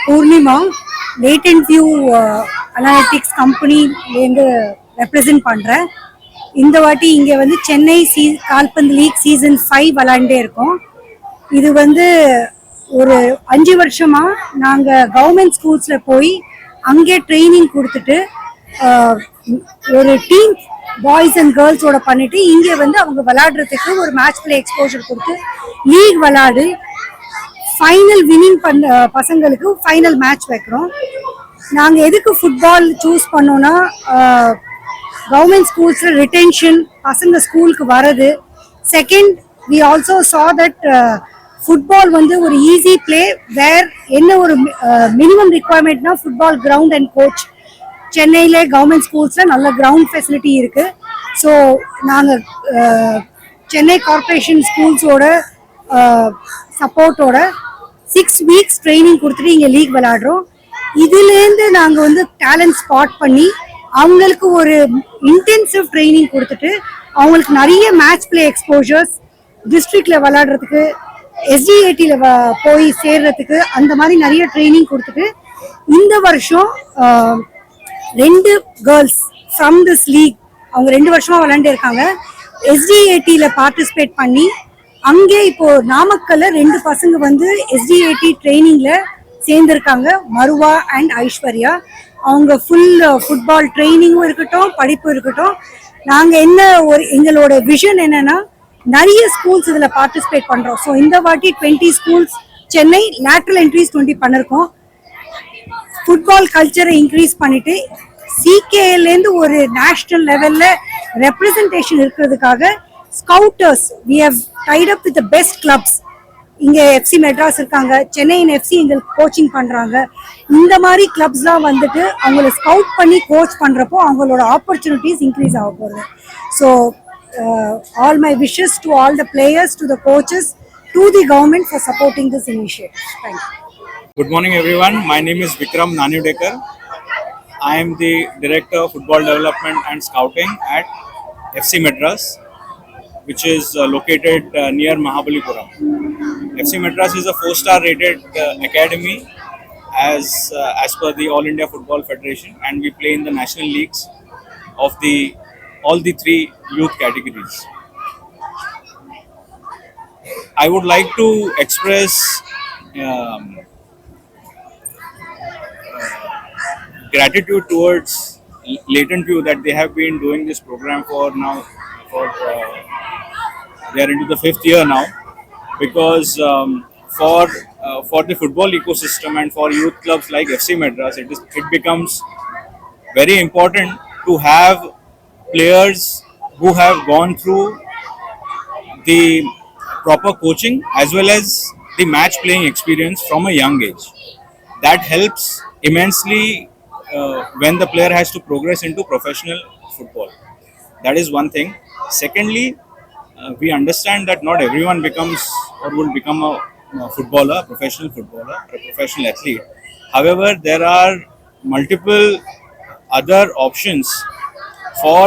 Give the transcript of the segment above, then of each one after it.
Purnima latent view analytics கம்பெனிலேருந்து represent பண்ணுறேன். இந்த வாட்டி இங்கே வந்து சென்னை கால்பந்து லீக் சீசன் 5 விளாண்டே இருக்கோம். இது வந்து ஒரு 5 வருஷமாக நாங்கள் கவர்மெண்ட் ஸ்கூல்ஸில் போய் அங்கே ட்ரைனிங் கொடுத்துட்டு ஒரு டீம் பாய்ஸ் அண்ட் கேர்ள்ஸோட பண்ணிட்டு இங்கே வந்து அவங்க விளையாடுறதுக்கு ஒரு மேட்ச் பிளே எக்ஸ்போஜர் கொடுத்து லீக் விளையாடு ஃபைனல் வின்னிங் பசங்களுக்கு ஃபைனல் மேட்ச் வைக்கிறோம். நாங்கள் எதுக்கு ஃபுட்பால் சூஸ் பண்ணோன்னா கவர்மெண்ட் ஸ்கூல்ஸில் ரிட்டென்ஷன், பசங்க ஸ்கூலுக்கு வர்றது. Second, we also saw that football வந்து ஒரு ஈஸி பிளே. வேர் என்ன ஒரு மினிமம் ரிக்குவயர்மெண்ட்னா ஃபுட்பால் கிரவுண்ட் அண்ட் கோச். சென்னையிலே கவர்மெண்ட் ஸ்கூல்ஸில் நல்ல கிரவுண்ட் ஃபெசிலிட்டி இருக்குது. ஸோ நாங்கள் சென்னை கார்பரேஷன் ஸ்கூல்ஸோட சப்போர்ட்டோட 6 வீக்ஸ் ட்ரைனிங் கொடுத்துட்டு இங்கே லீக் விளையாடுறோம். இதுலேருந்து நாங்கள் வந்து டேலண்ட் ஸ்பாட் பண்ணி அவங்களுக்கு ஒரு இன்டென்சிவ் ட்ரைனிங் கொடுத்துட்டு அவங்களுக்கு நிறைய மேட்ச் பிளே எக்ஸ்போஜர்ஸ், டிஸ்ட்ரிக்டில் விளையாடுறதுக்கு, எஸ்டிஏடியில் போய் சேர்றதுக்கு, அந்த மாதிரி நிறைய ட்ரைனிங் கொடுத்துட்டு இந்த வருஷம் 2 கேர்ள்ஸ் ஃப்ரம் திஸ் லீக் அவங்க 2 வருஷமாக விளையாண்டு இருக்காங்க. எஸ்டிஏடியில் பார்ட்டிசிபேட் பண்ணி அங்கே இப்போ நாமக்கல்ல 2 பசங்க வந்து எஸ்டிஏடி ட்ரைனிங்கில் சேர்ந்துருக்காங்க, மருவா அண்ட் ஐஸ்வர்யா. அவங்க ஃபுல் ஃபுட்பால் ட்ரைனிங்கும் இருக்கட்டும், படிப்பு இருக்கட்டும். நாங்கள் எங்களோட விஷன் என்னன்னா நிறைய ஸ்கூல்ஸ் இதில் பார்ட்டிசிபேட் பண்ணுறோம். ஸோ இந்த வாட்டி 20 ஸ்கூல்ஸ் சென்னை லேட்ரல் என்ட்ரிஸ் 20 பண்ணிருக்கோம். ஃபுட்பால் கல்ச்சரை இன்க்ரீஸ் பண்ணிட்டு சிகேலேருந்து ஒரு நேஷ்னல் லெவலில் ரெப்ரசன்டேஷன் இருக்கிறதுக்காக scouters we have tied up with the best clubs. இங்கே எஃப்சி மெட்ராஸ் இருக்காங்க, சென்னையின் எஃப்சி எங்களுக்கு கோச்சிங் பண்ணுறாங்க. இந்த மாதிரி கிளப்ஸ்லாம் வந்துட்டு அவங்கள ஸ்கவுட் பண்ணி கோச் பண்ணுறப்போ அவங்களோட ஆப்பர்ச்சுனிட்டிஸ் இன்க்ரீஸ் ஆக போகுது. So all my wishes to all the players, to the coaches, to the government for supporting this initiative. Thank you. Good morning everyone. My name is Vikram Nanudekar. I am the Director of Football Development and Scouting at FC Madras, which is located near Mahabalipuram. FC Madras is a 4-star rated academy as per the All India Football Federation, and we play in the national leagues of all the 3 youth categories. I would like to express gratitude towards Latent View that they have been doing this program for they are into the 5th year now, because for the football ecosystem and for youth clubs like FC Madras, it becomes very important to have players who have gone through the proper coaching as well as the match playing experience from a young age. That helps immensely when the player has to progress into professional football. That is one thing. Secondly, we understand that not everyone becomes or will become a footballer, a professional footballer, or a professional athlete. However, there are multiple other options for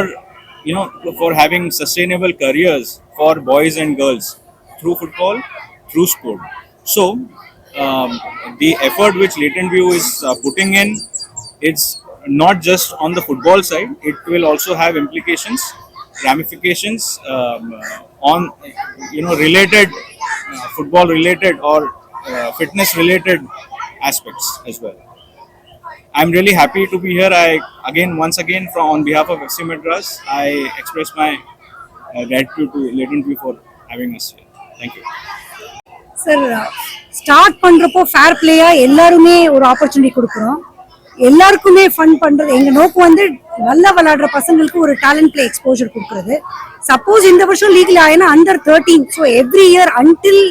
having sustainable careers for boys and girls through football, through sport. So the effort which Latent View is putting in, it's not just on the football side. It will also have implications, ramifications on related football related or fitness related aspects as well. I'm really happy to be here. Once again, on behalf of FC Madras, I express my gratitude to Latent View for having us here. Thank you. Sir, start பண்ணுறப்போ fair பிளேயாக எல்லாருமே ஒரு opportunity கொடுக்குறோம். எல்லாருக்குமே fun பண்ணுறது எங்கள் நோக்கம் வந்து நல்லா விளையாடுற பசங்களுக்கு ஒரு டேலண்ட் பிளே எக்ஸ்போஜர் கொடுக்குறது. சப்போஸ் இந்த வருஷம் லீக்ல ஆயினா under 13, so every year until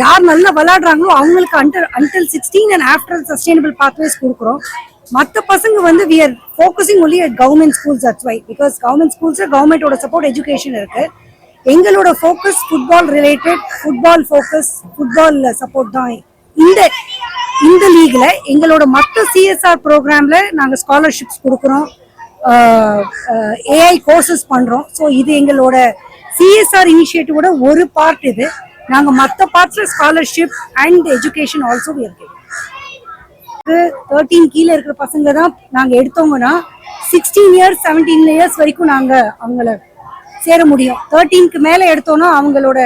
யார் நல்லா விளையாடுறாங்களோ அவங்களுக்கு until 16 and after sustainable pathways கொடுக்குறோம். மற்ற பசங்க வந்து we are focusing only at government schools. That's why, because government ஸ்கூல்ஸில் கவர்மெண்டோட சப்போர்ட் எஜுகேஷன் இருக்கு. எங்களோட focus football related, football focus, football support தான். இந்த லீக்ல எங்களோட மற்ற சிஎஸ்ஆர் ப்ரோக்ராம்ல நாங்கள் ஸ்காலர்ஷிப்ஸ் கொடுக்குறோம், ஏஐ கோர்சஸ் பண்றோம். ஸோ இது எங்களோட சிஎஸ்ஆர் இனிஷியேட்டிவோட ஒரு பார்ட். இது நாங்கள் மற்ற பார்ட்ஸ்ல ஸ்காலர்ஷிப் அண்ட் எஜுகேஷன் ஆல்சோ இருக்கு. 13 கீழே இருக்கிற பசங்க தான் நாங்க எடுத்தோங்கன்னா 16 இயர்ஸ் 17 இயர்ஸ் வரைக்கும் நாங்க அவங்கள சேர முடியும். 13க்கு மேல எடுத்தோம்னா அவங்களோட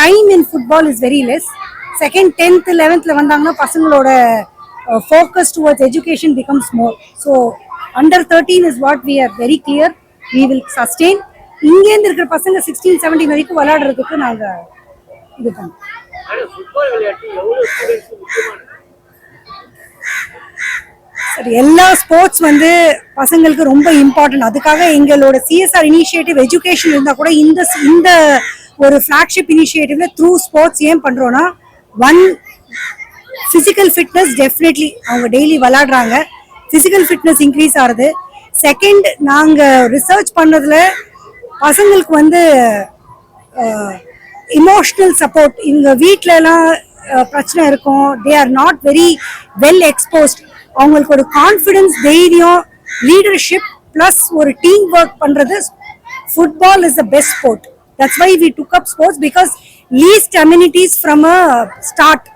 time in football is very less. Second 10th 11th வந்தாங்கன்னா பசங்களோட focus towards education becomes more. So under 13 is what we are very clear we will sustain. இங்கேருந்து இருக்கிற பசங்க 16 17 வரைக்கும் விளையாடுறதுக்கு நாங்க இது பண்ணோம். சரி, எல்லா ஸ்போர்ட்ஸ் வந்து பசங்களுக்கு ரொம்ப இம்பார்ட்டன்ட். அதுக்காக எங்களோட சிஎஸ்ஆர் இனிஷியேட்டிவ் எஜுகேஷன் இருந்தா கூட இந்த ஒரு ஃபிளாக்ஷிப் இனிஷியேட்டிவ்ல த்ரூ ஸ்போர்ட்ஸ் ஏன் பண்றோம்னா, ஒன் பிசிக்கல் ஃபிட்னஸ் டெஃபினெட்லி அவங்க டெய்லி விளையாடுறாங்க, பிசிக்கல் ஃபிட்னஸ் இன்க்ரீஸ் ஆகுது. செகண்ட், நாங்க ரிசர்ச் பண்ணதுல பசங்களுக்கு வந்து இமோஷனல் சப்போர்ட், இவங்க வீட்ல எல்லாம் பிரச்சனை இருக்கும், they are not very well exposed. அவங்களுக்கு ஒரு கான்ஃபிடன்ஸ், தைரியம், லீடர்ஷிப் பிளஸ் ஒரு டீம் ஒர்க் பண்றது football is the best sport. That's why we took up sports because least amenities from a start.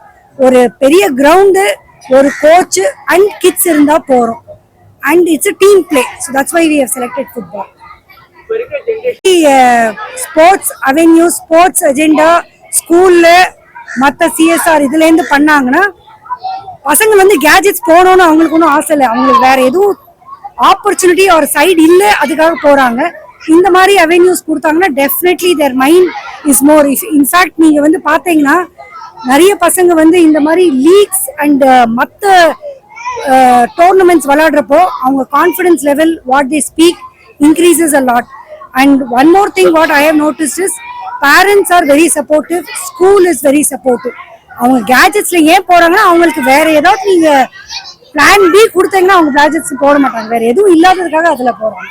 ஒரு பெரிய கிரவுண்டு, ஒரு கோச் அண்ட் கிட்ஸ் இருந்தா போறோம், and it's a team play. So that's why we have selected football. Sports avenue, sports agenda ஸ்கூல்ல மற்ற CSR இதுல இருந்து பண்ணாங்கன்னா பசங்க வந்து கேஜெட்ஸ் போகணும்னு அவங்களுக்கு ஒன்றும் ஆசை இல்லை, அவங்களுக்கு வேற எதுவும் ஆப்பர்ச்சுனிட்டி ஒரு சைடு இல்லை, அதுக்காக போறாங்க. இந்த மாதிரி அவென்யூஸ் கொடுத்தாங்கன்னா definitely their mind is more. In fact நீங்க வந்து பாத்தீங்கன்னா நிறைய பசங்க வந்து இந்த மாதிரி லீக்ஸ் அண்ட் மற்ற டோர்னமெண்ட்ஸ் விளையாடுறப்போ அவங்க confidence level, what they speak increases a lot. And one more thing what I have noticed is parents are very supportive, school is very supportive. அவங்க கேஜெட்ஸ்ல ஏன் போறாங்கன்னா அவங்களுக்கு வேற ஏதாவது நீங்க பிளான் பி கொடுத்தீங்கன்னா அவங்க கேஜெட்ஸ் போட மாட்டாங்க, வேற எதுவும் இல்லாததுக்காக அதுல போறாங்க.